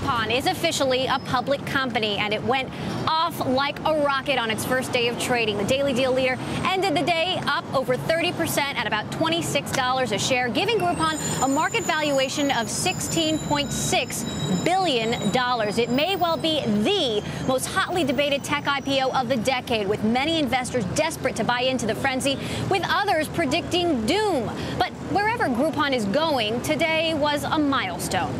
Groupon is officially a public company, and it went off like a rocket on its first day of trading. The daily deal leader ended the day up over 30% at about $26 a share, giving Groupon a market valuation of $16.6 billion. It may well be the most hotly debated tech IPO of the decade, with many investors desperate to buy into the frenzy, with others predicting doom. But wherever Groupon is going, today was a milestone.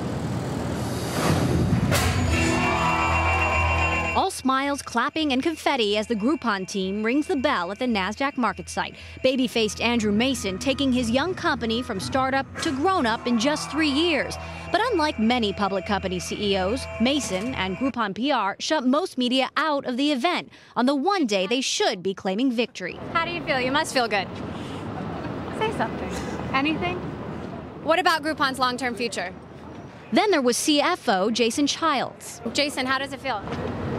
All smiles, clapping, and confetti as the Groupon team rings the bell at the NASDAQ market site. Baby-faced Andrew Mason taking his young company from startup to grown-up in just 3 years. But unlike many public company CEOs, Mason and Groupon PR shut most media out of the event on the one day they should be claiming victory. How do you feel? You must feel good. Say something. Anything? What about Groupon's long-term future? Then there was CFO Jason Childs. Jason, how does it feel?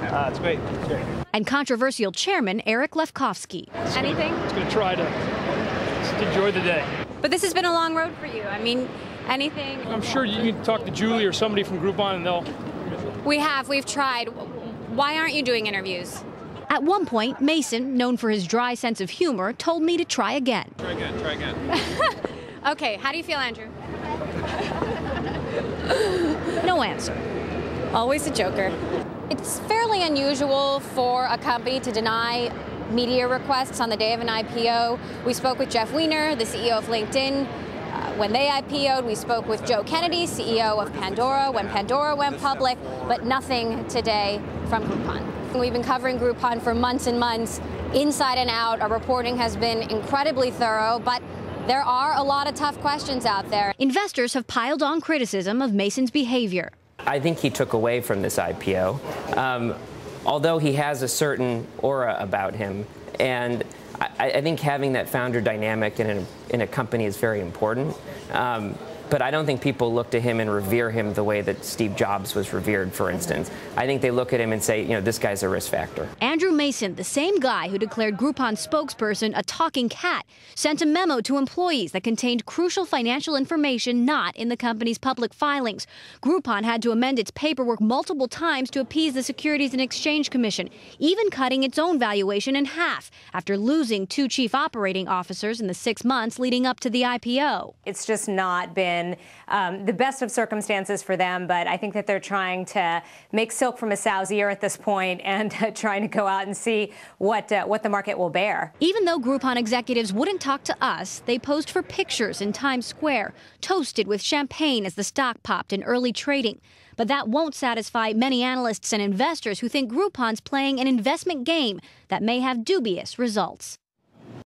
It's great. It's great. And controversial chairman Eric Lefkofsky. Anything? It's going to try to just enjoy the day. But this has been a long road for you. I mean, anything? I'm sure you can talk to Julie or somebody from Groupon and they'll... We've tried. Why aren't you doing interviews? At one point, Mason, known for his dry sense of humor, told me to try again. Try again. Okay, how do you feel, Andrew? No answer. Always a joker. It's fairly unusual for a company to deny media requests on the day of an IPO. We spoke with Jeff Weiner, the CEO of LinkedIn. When they IPO'd, we spoke with Joe Kennedy, CEO of Pandora, when Pandora went public, but nothing today from Groupon. We've been covering Groupon for months and months, inside and out. Our reporting has been incredibly thorough, but there are a lot of tough questions out there. Investors have piled on criticism of Mason's behavior. I think he took away from this IPO, although he has a certain aura about him. And I think having that founder dynamic in a company is very important. But I don't think people look to him and revere him the way that Steve Jobs was revered, for instance. I think they look at him and say, this guy's a risk factor. Andrew Mason, the same guy who declared Groupon's spokesperson a talking cat, sent a memo to employees that contained crucial financial information not in the company's public filings. Groupon had to amend its paperwork multiple times to appease the Securities and Exchange Commission, even cutting its own valuation in half after losing 2 chief operating officers in the 6 months leading up to the IPO. It's just not been the best of circumstances for them, but I think that they're trying to make silk from a sow's ear at this point and trying to go out and see what the market will bear. Even though Groupon executives wouldn't talk to us, they posed for pictures in Times Square, toasted with champagne as the stock popped in early trading. But that won't satisfy many analysts and investors who think Groupon's playing an investment game that may have dubious results.